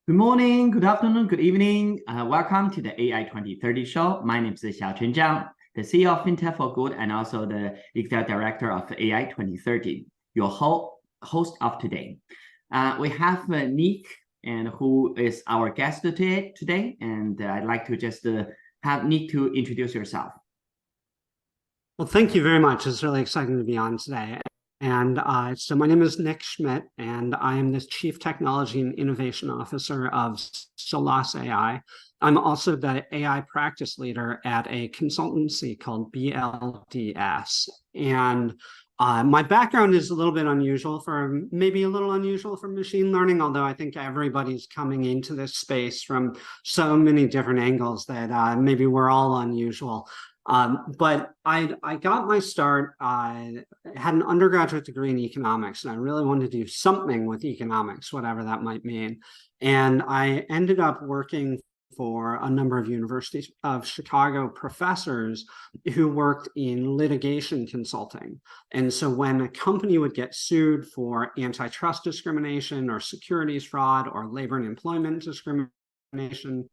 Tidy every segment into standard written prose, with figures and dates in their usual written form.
Good morning, good afternoon, good evening. Welcome to the AI 2030 show. My name is Xiaochen Zhang, the CEO of FinTech for Good and also the Executive Director of AI 2030, your host of today. We have Nick, and who is our guest today. And I'd like to just have Nick to introduce yourself. Well, thank you very much. It's really exciting to be on today. And so my name is Nick Schmidt, and I am the Chief Technology and Innovation Officer of SolasAI. I'm also the AI practice leader at a consultancy called BLDS. And my background is a little bit unusual maybe a little unusual for machine learning, although I think everybody's coming into this space from so many different angles that maybe we're all unusual. But I got my start. I had an undergraduate degree in economics, and I really wanted to do something with economics, whatever that might mean. And I ended up working for a number of University of Chicago professors who worked in litigation consulting. And so when a company would get sued for antitrust discrimination or securities fraud or labor and employment discrimination,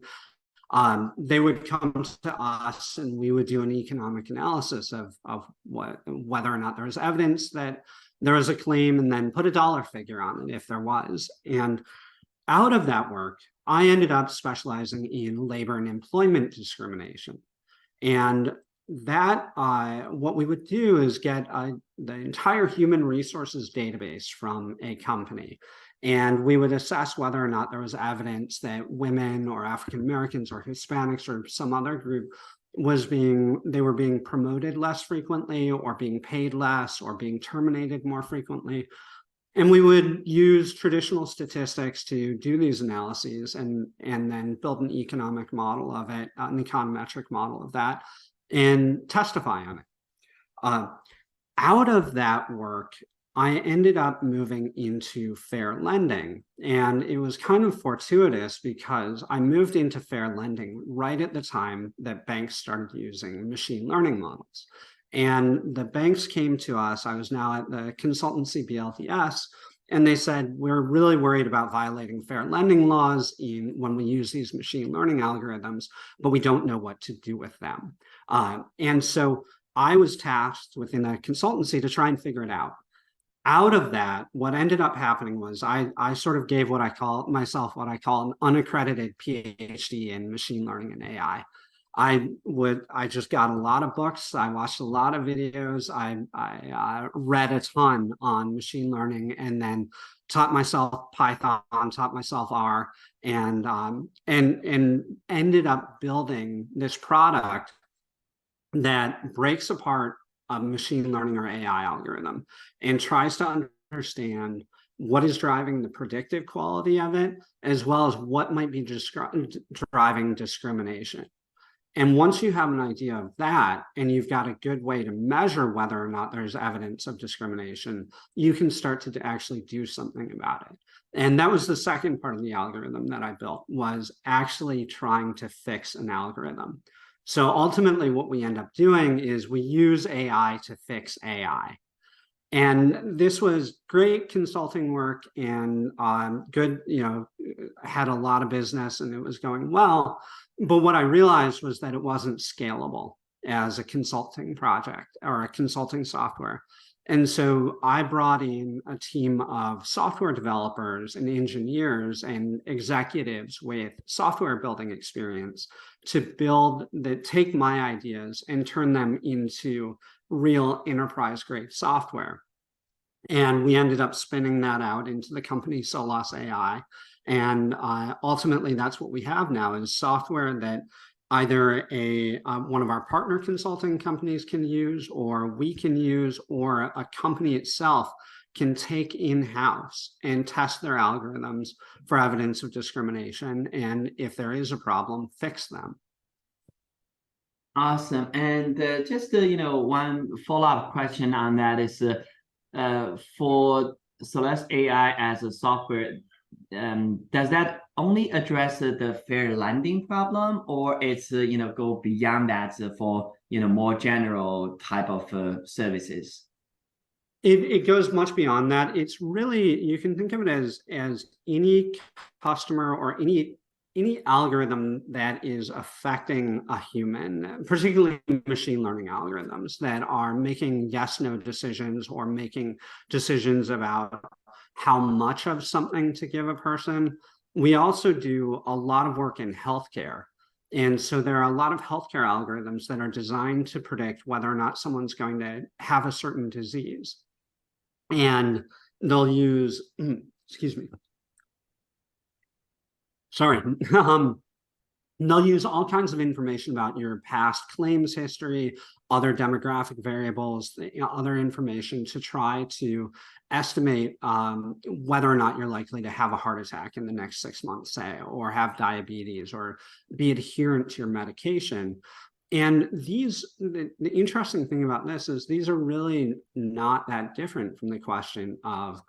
they would come to us and we would do an economic analysis of whether or not there was evidence that there was a claim, and then put a dollar figure on it if there was. And out of that work, I ended up specializing in labor and employment discrimination. And that what we would do is get the entire human resources database from a company. And we would assess whether or not there was evidence that women or African Americans or Hispanics or some other group they were being promoted less frequently, or being paid less, or being terminated more frequently. And we would use traditional statistics to do these analyses and then build an economic model of it, an econometric model of that, and testify on it. Out of that work, I ended up moving into fair lending. And it was kind of fortuitous because I moved into fair lending right at the time that banks started using machine learning models. And the banks came to us. I was now at the consultancy BLDS, and they said, we're really worried about violating fair lending laws when we use these machine learning algorithms, but we don't know what to do with them. And so I was tasked within a consultancy to try and figure it out. Out of that, what ended up happening was I sort of gave what I call an unaccredited PhD in machine learning and AI. I just got a lot of books. I watched a lot of videos. I read a ton on machine learning, and then taught myself Python, taught myself R, and ended up building this product that breaks apart a machine learning or AI algorithm and tries to understand what is driving the predictive quality of it, as well as what might be driving discrimination. And once you have an idea of that, and you've got a good way to measure whether or not there's evidence of discrimination, you can start to actually do something about it. And that was the second part of the algorithm that I built, was actually trying to fix an algorithm. So ultimately, what we end up doing is we use AI to fix AI. And this was great consulting work, and good, had a lot of business, and it was going well. But what I realized was that it wasn't scalable as a consulting project or a consulting software. And so I brought in a team of software developers and engineers and executives with software building experience to take my ideas and turn them into real enterprise-grade software. And we ended up spinning that out into the company SolasAI. And ultimately, that's what we have now, is software that either one of our partner consulting companies can use, or we can use, or a company itself can take in-house and test their algorithms for evidence of discrimination, and if there is a problem, fix them. Awesome. And just one follow-up question on that is, for SolasAI as a software, does that only address the fair lending problem, or it's go beyond that for more general type of services? It goes much beyond that. It's really, you can think of it as any customer or any algorithm that is affecting a human, particularly machine learning algorithms that are making yes/no decisions or making decisions about how much of something to give a person. We also do a lot of work in healthcare. And so there are a lot of healthcare algorithms that are designed to predict whether or not someone's going to have a certain disease. And they'll use, excuse me, sorry, they'll use all kinds of information about your past claims history, other demographic variables, other information to try to estimate whether or not you're likely to have a heart attack in the next 6 months, say, or have diabetes, or be adherent to your medication. And the interesting thing about this is these are really not that different from the question of,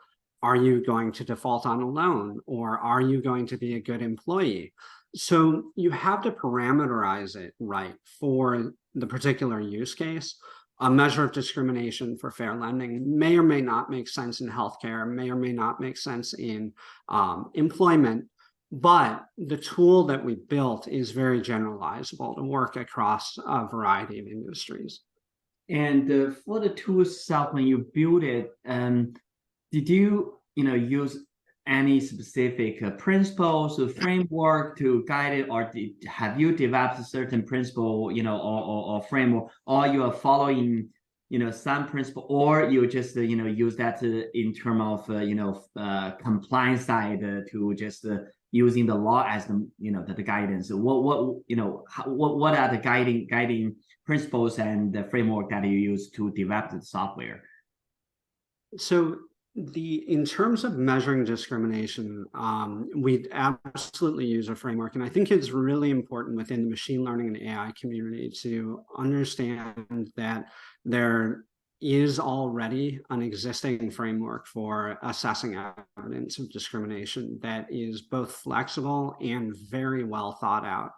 are you going to default on a loan, or are you going to be a good employee? So you have to parameterize it right for the particular use case. A measure of discrimination for fair lending may or may not make sense in healthcare, may or may not make sense in employment, but the tool that we built is very generalizable to work across a variety of industries. And for the tool itself, when you build it, did you use any specific principles or framework to guide it, or have you developed a certain principle, or framework, or you are following, some principle, or you just, use that in terms of, compliance side to just using the law as the guidance? What are the guiding principles and the framework that you use to develop the software? So in terms of measuring discrimination, we absolutely use a framework. And I think it's really important within the machine learning and AI community to understand that there is already an existing framework for assessing evidence of discrimination that is both flexible and very well thought out.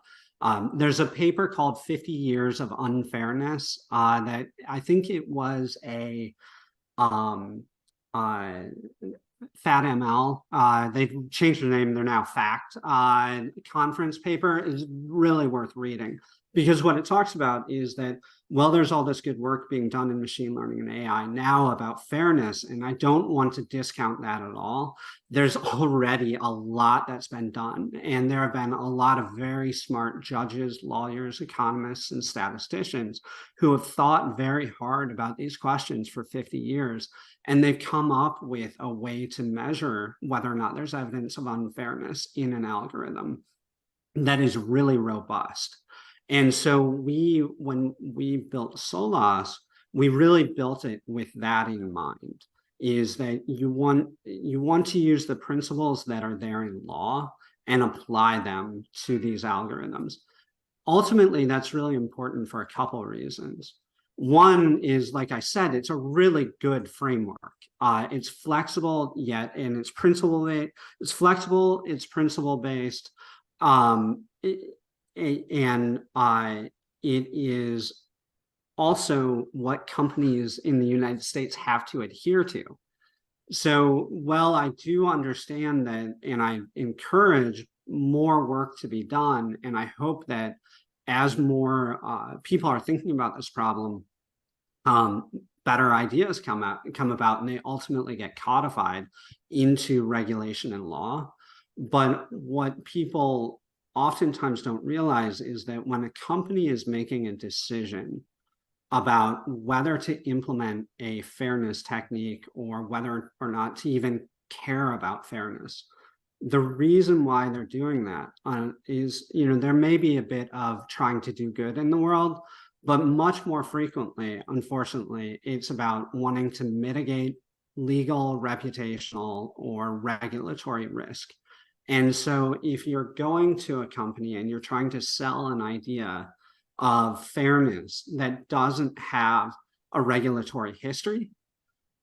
There's a paper called 50 Years of Unfairness that I think it was a FATML, they've changed the name, they're now FACT, conference paper is really worth reading, because what it talks about is that, well, there's all this good work being done in machine learning and AI now about fairness, and I don't want to discount that at all. There's already a lot that's been done, and there have been a lot of very smart judges, lawyers, economists, and statisticians who have thought very hard about these questions for 50 years. And they've come up with a way to measure whether or not there's evidence of unfairness in an algorithm that is really robust. And so when we built Solas, we really built it with that in mind, is that you want to use the principles that are there in law and apply them to these algorithms. Ultimately, that's really important for a couple of reasons. One is, like I said, it's a really good framework. It's flexible, yet, and it's principle-based. It's flexible, it's principle-based, and it is also what companies in the United States have to adhere to. So, well, I do understand that, and I encourage more work to be done, and I hope that as more people are thinking about this problem, better ideas come about, and they ultimately get codified into regulation and law. But what people oftentimes don't realize is that when a company is making a decision about whether to implement a fairness technique or whether or not to even care about fairness, the reason why they're doing that is, there may be a bit of trying to do good in the world, but much more frequently, unfortunately, it's about wanting to mitigate legal, reputational, or regulatory risk. And so if you're going to a company and you're trying to sell an idea of fairness that doesn't have a regulatory history,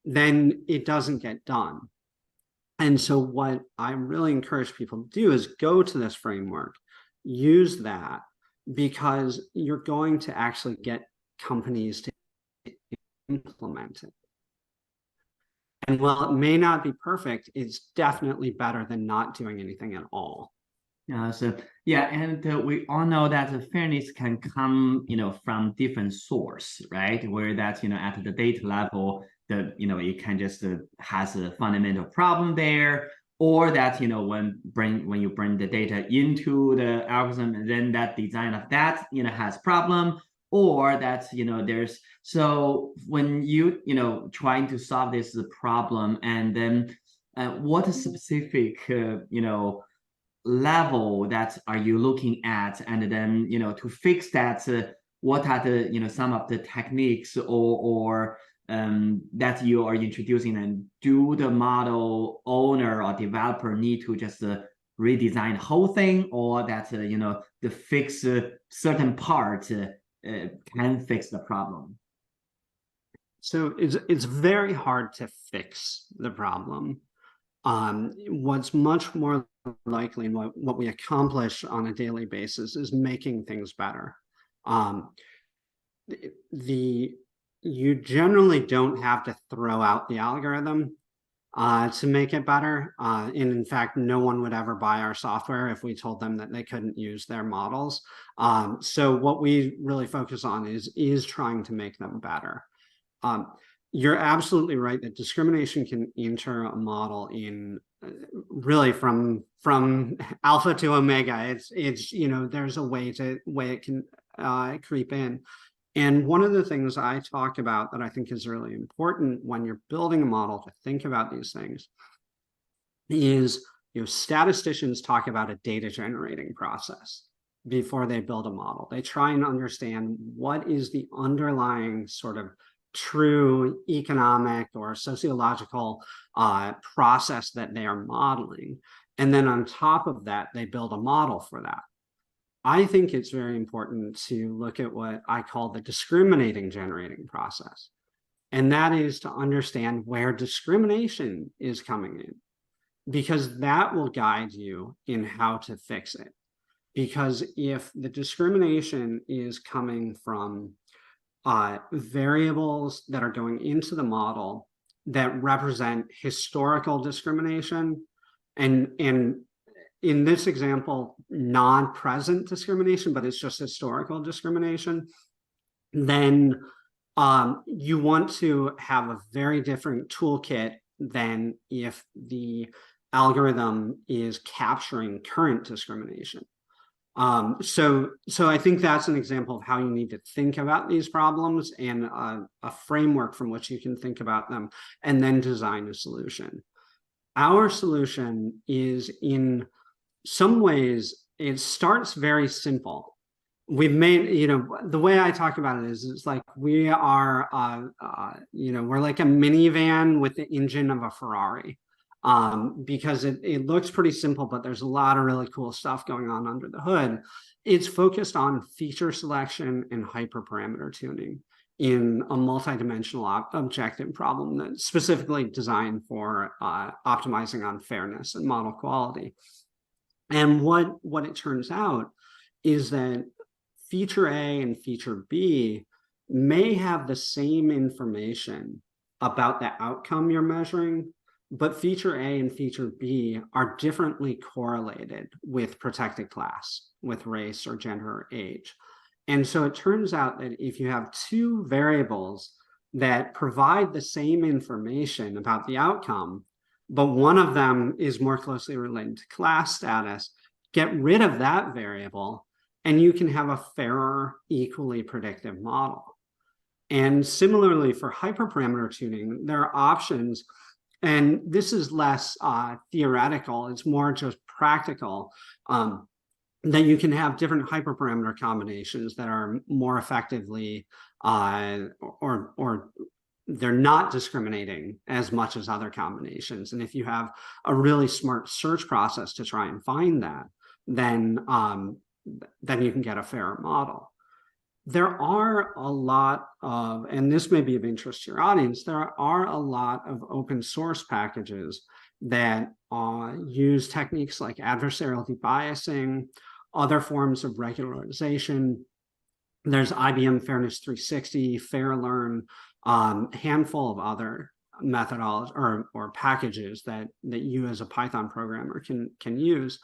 then it doesn't get done. And so what I really encourage people to do is go to this framework, use that, because you're going to actually get companies to implement it. while it may not be perfect, it's definitely better than not doing anything at all. So yeah, and we all know that the fairness can come, from different source, right? Where that's, at the data level, it can just has a fundamental problem there, or that, when you bring the data into the algorithm, and then that design of that, has problem, or that's, there's so when trying to solve this problem, and then what specific, level that are you looking at, and then to fix that, what are the some of the techniques or that you are introducing, and do the model owner or developer need to just redesign the whole thing, or that the fix certain part can fix the problem? So it's very hard to fix the problem. What's much more likely, and what we accomplish on a daily basis, is making things better. You generally don't have to throw out the algorithm to make it better. And in fact, no one would ever buy our software if we told them that they couldn't use their models. So what we really focus on is trying to make them better. You're absolutely right that discrimination can enter a model in really from alpha to omega. It's there's a way it can creep in. And one of the things I talk about that I think is really important when you're building a model to think about these things is, statisticians talk about a data generating process before they build a model. They try and understand what is the underlying sort of true economic or sociological process that they are modeling. And then on top of that, they build a model for that. I think it's very important to look at what I call the discriminating generating process. And that is to understand where discrimination is coming in, because that will guide you in how to fix it. Because if the discrimination is coming from variables that are going into the model that represent historical discrimination, and in this example, non-present discrimination, but it's just historical discrimination, then you want to have a very different toolkit than if the algorithm is capturing current discrimination. So I think that's an example of how you need to think about these problems, and a framework from which you can think about them, and then design a solution. Our solution is, in some ways, it starts very simple. We've made, the way I talk about it is, it's like we are, we're like a minivan with the engine of a Ferrari. Because it looks pretty simple, but there's a lot of really cool stuff going on under the hood. It's focused on feature selection and hyperparameter tuning in a multidimensional objective problem that's specifically designed for optimizing on fairness and model quality. And what it turns out is that feature A and feature B may have the same information about the outcome you're measuring, but feature A and feature B are differently correlated with protected class, with race or gender or age. And so it turns out that if you have two variables that provide the same information about the outcome, but one of them is more closely related to class status, get rid of that variable, and you can have a fairer, equally predictive model. And similarly for hyperparameter tuning, there are options. And this is less theoretical, it's more just practical, that you can have different hyperparameter combinations that are more effectively, or they're not discriminating as much as other combinations. And if you have a really smart search process to try and find that, then you can get a fairer model. There are a lot of, and this may be of interest to your audience, there are a lot of open source packages that use techniques like adversarial debiasing, other forms of regularization. There's IBM Fairness 360, FairLearn, handful of other methodology or packages that you as a Python programmer can use.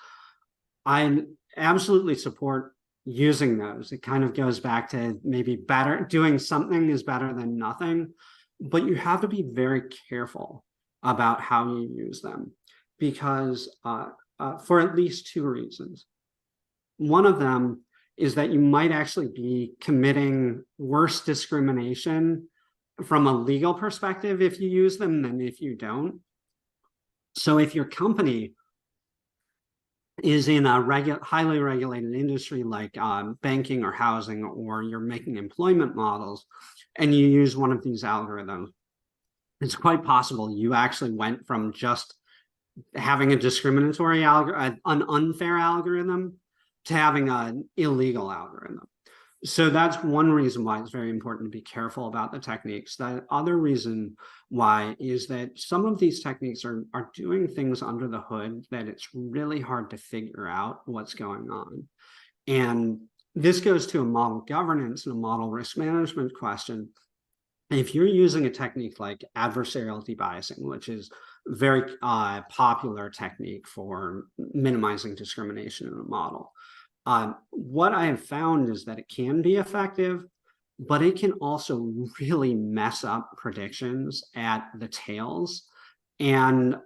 I absolutely support using those. It kind of goes back to maybe doing something is better than nothing, but you have to be very careful about how you use them, because for at least two reasons. One of them is that you might actually be committing worse discrimination from a legal perspective if you use them than if you don't. So if your company is in a highly regulated industry like banking or housing, or you're making employment models and you use one of these algorithms, it's quite possible you actually went from just having a discriminatory algorithm, an unfair algorithm, to having an illegal algorithm. So that's one reason why it's very important to be careful about the techniques. The other reason why is that some of these techniques are doing things under the hood that it's really hard to figure out what's going on. And this goes to a model governance and a model risk management question. If you're using a technique like adversarial debiasing, which is a very popular technique for minimizing discrimination in a model, what I have found is that it can be effective, but it can also really mess up predictions at the tails. And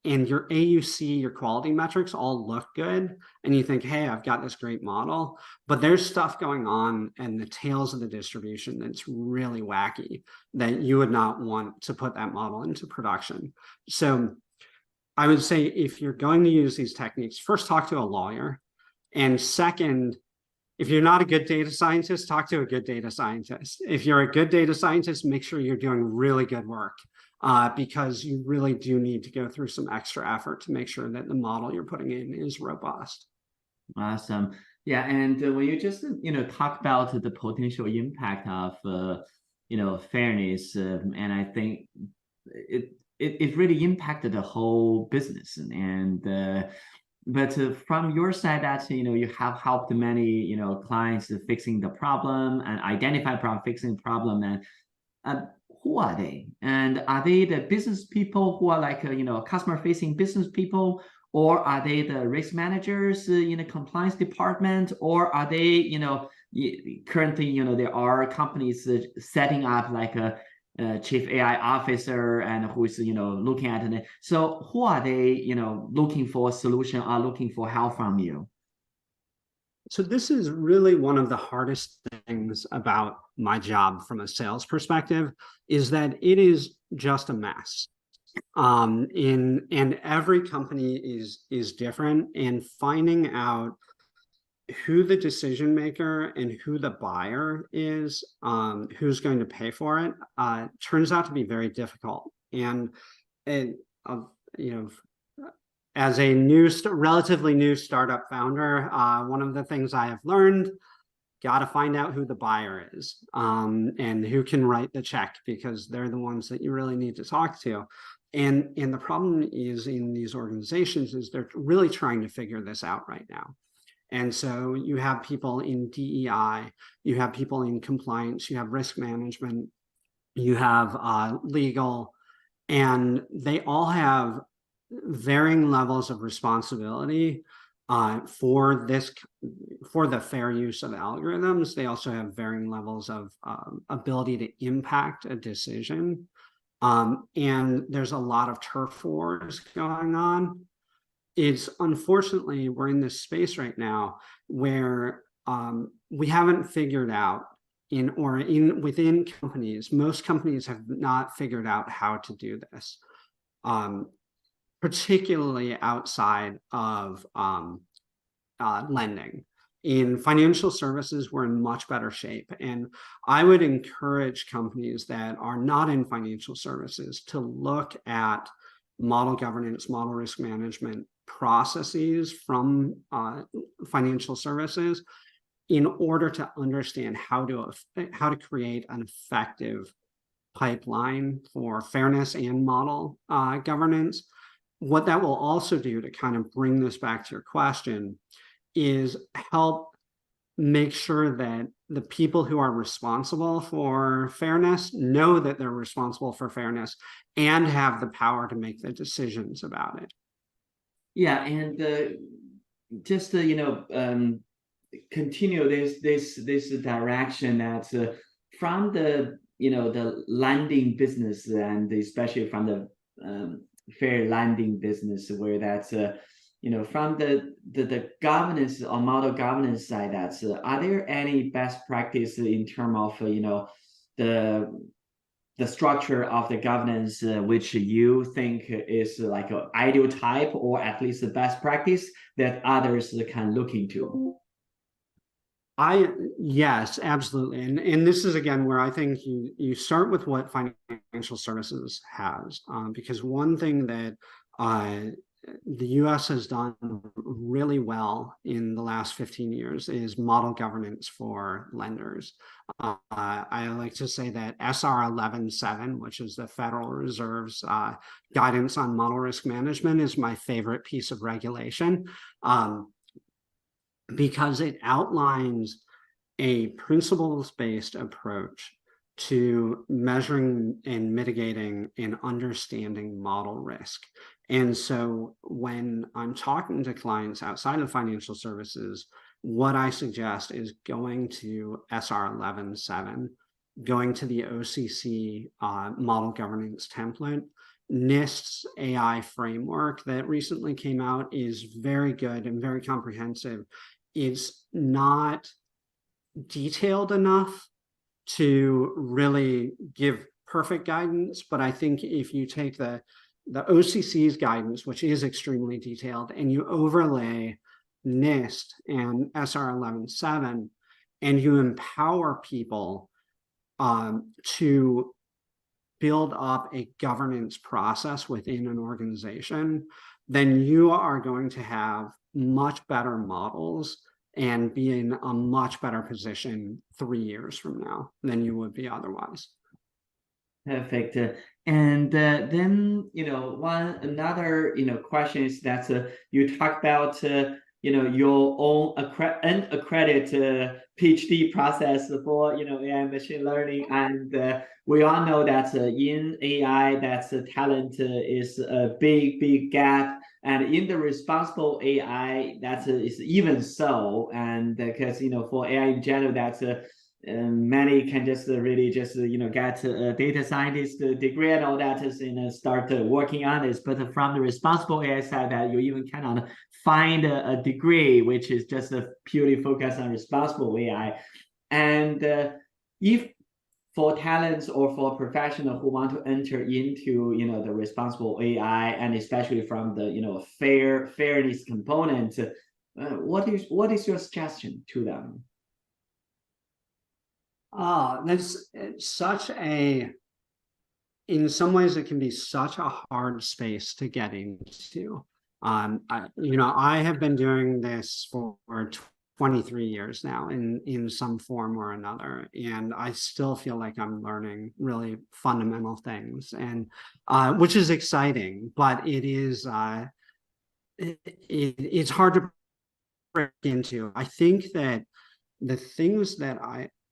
your AUC, your quality metrics all look good, and you think, hey, I've got this great model, but there's stuff going on in the tails of the distribution that's really wacky that you would not want to put that model into production. So I would say, if you're going to use these techniques, first talk to a lawyer. And second, if you're not a good data scientist, talk to a good data scientist. If you're a good data scientist, make sure you're doing really good work, because you really do need to go through some extra effort to make sure that the model you're putting in is robust. Awesome. Yeah, and when you just talk about the potential impact of fairness, and I think it really impacted the whole business. And but from your side, that you have helped many clients fixing the problem and identify problem, fixing the problem, and who are they? And are they the business people who are like customer facing business people, or are they the risk managers in the compliance department, or are they currently there are companies setting up like a chief AI officer and who's looking at it. So who are they looking for a solution or looking for help from you? So this is really one of the hardest things about my job from a sales perspective, is that it is just a mess. And every company is different, and finding out who the decision maker and who the buyer is, who's going to pay for it, turns out to be very difficult. And as a relatively new startup founder, one of the things I have learned, got to find out who the buyer is, and who can write the check, because they're the ones that you really need to talk to. And the problem is, in these organizations, is they're really trying to figure this out right now. And so you have people in DEI, you have people in compliance, you have risk management, you have legal, and they all have varying levels of responsibility for the fair use of algorithms. They also have varying levels of ability to impact a decision. And there's a lot of turf wars going on. It's unfortunately, we're in this space right now where we haven't figured out within companies, most companies have not figured out how to do this, particularly outside of lending. In financial services, we're in much better shape. And I would encourage companies that are not in financial services to look at model governance, model risk management processes from financial services in order to understand how to create an effective pipeline for fairness and model governance. What that will also do, to kind of bring this back to your question, is help make sure that the people who are responsible for fairness know that they're responsible for fairness and have the power to make the decisions about it. Yeah, and just continue this direction that from the the landing business, and especially from the fair landing business, where that's from the governance or model governance side, that's are there any best practice in terms of the the structure of the governance which you think is like an ideal type, or at least the best practice that others can look into? Yes, absolutely. And this is again where I think you start with what financial services has, because one thing that the US has done really well in the last 15 years is model governance for lenders. I like to say that SR 11.7, which is the Federal Reserve's guidance on model risk management, is my favorite piece of regulation. Because it outlines a principles-based approach to measuring and mitigating and understanding model risk. And so when I'm talking to clients outside of financial services, what I suggest is going to SR 11.7, going to the OCC model governance template. NIST's AI framework that recently came out is very good and very comprehensive. It's not detailed enough to really give perfect guidance, but I think if you take the OCC's guidance, which is extremely detailed, and you overlay NIST and SR 11.7, and you empower people to build up a governance process within an organization, then you are going to have much better models and be in a much better position 3 years from now than you would be otherwise. Perfect. And then another question is that you talk about your own unaccredited PhD process for AI machine learning, and we all know that in AI that's talent is a big gap, and in the responsible AI that is even so, and because for AI in general that's many can just really just get a data scientist degree and all that is start working on this, but from the responsible AI side that you even cannot find a degree which is just purely focused on responsible AI. And if for talents or for professionals who want to enter into the responsible AI, and especially from the fairness component, what is your suggestion to them? That's such in some ways it can be such a hard space to get into. I have been doing this for 23 years now in some form or another, and I still feel like I'm learning really fundamental things, and which is exciting, but it is it's hard to break into. I think that the things that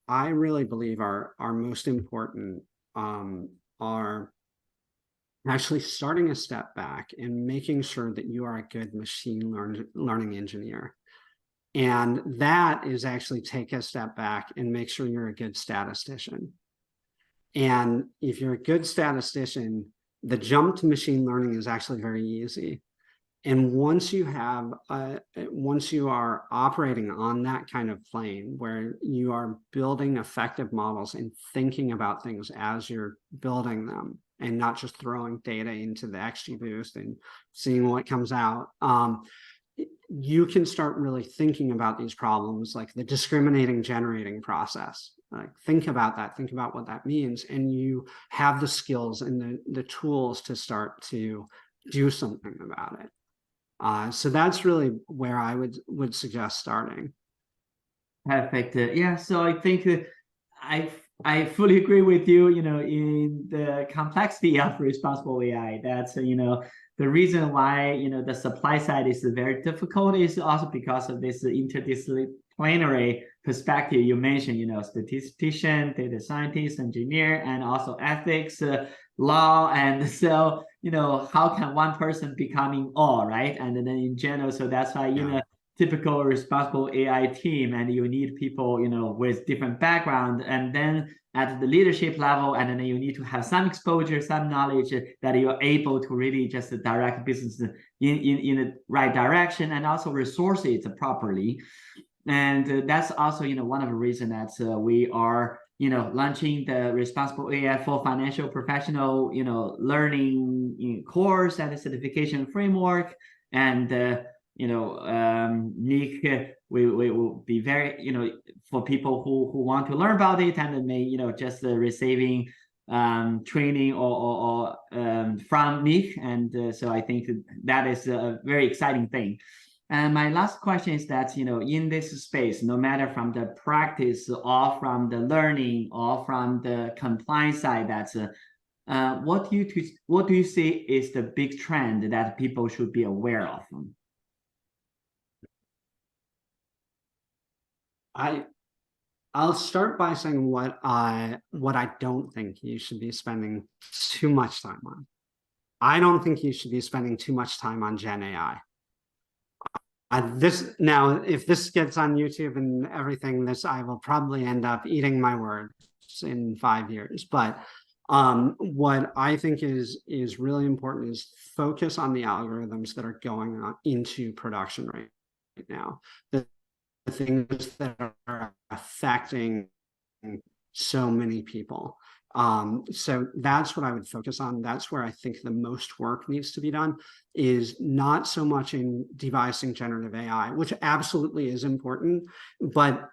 I really believe are most important are actually starting a step back and making sure that you are a good machine learning engineer. And that is actually take a step back and make sure you're a good statistician. And if you're a good statistician, the jump to machine learning is actually very easy. And once you are operating on that kind of plane where you are building effective models and thinking about things as you're building them and not just throwing data into the XGBoost and seeing what comes out, you can start really thinking about these problems, like the discriminating generating process. Like think about that, think about what that means, and you have the skills and the tools to start to do something about it. So that's really where I would suggest starting. Perfect. Yeah, so I think I fully agree with you. In the complexity of responsible AI, that's the reason why, the supply side is very difficult is also because of this interdisciplinary perspective you mentioned, statistician, data scientist, engineer, and also ethics, law. And so, how can one person becoming all, right? And then in general, so that's why, typical responsible AI team, and you need people, with different background, and then at the leadership level, and then you need to have some exposure, some knowledge that you're able to really just direct business in the right direction, and also resource it properly. And that's also, one of the reasons that we are, launching the Responsible AI for Financial Professional, learning course and the certification framework. And Nick, we will be very, for people who want to learn about it and may, just receiving training or from Nick. And so I think that is a very exciting thing. And my last question is that, in this space, no matter from the practice or from the learning or from the compliance side, that's what do you see is the big trend that people should be aware of? I'll start by saying what I don't think you should be spending too much time on. I don't think you should be spending too much time on Gen AI. Now, if this gets on YouTube and everything, I will probably end up eating my words in 5 years. But what I think is really important is focus on the algorithms that are going on into production right now. The things that are affecting so many people. So that's what I would focus on. That's where I think the most work needs to be done, is not so much in devising generative AI, which absolutely is important, but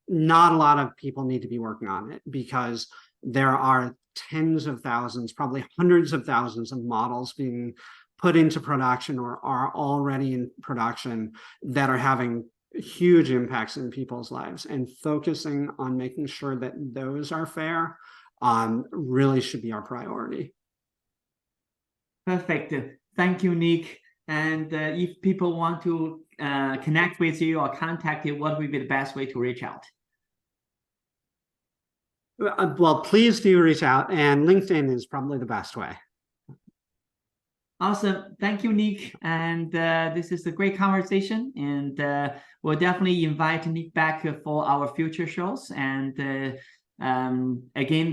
not a lot of people need to be working on it, because there are tens of thousands, probably hundreds of thousands of models being put into production or are already in production that are having huge impacts in people's lives, and focusing on making sure that those are fair really should be our priority. Perfect. Thank you, Nick. And if people want to connect with you or contact you, what would be the best way to reach out? Well, please do reach out, and LinkedIn is probably the best way. Awesome. Thank you, Nick. And this is a great conversation. And we'll definitely invite Nick back for our future shows. And again,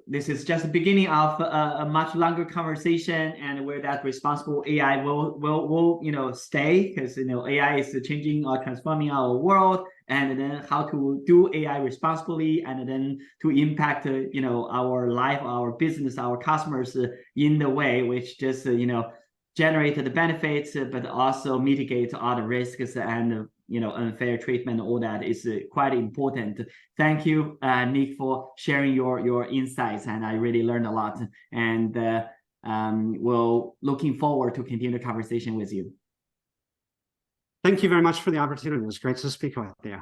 this is just the beginning of a much longer conversation, and where that responsible AI will stay, because AI is changing or transforming our world, and then how to do AI responsibly, and then to impact our life, our business, our customers in the way which just generate the benefits, but also mitigate all the risks and unfair treatment. All that is quite important. Thank you, Nick, for sharing your insights, and I really learned a lot. And we'll looking forward to continue the conversation with you. Thank you very much for the opportunity. It was great to speak with you.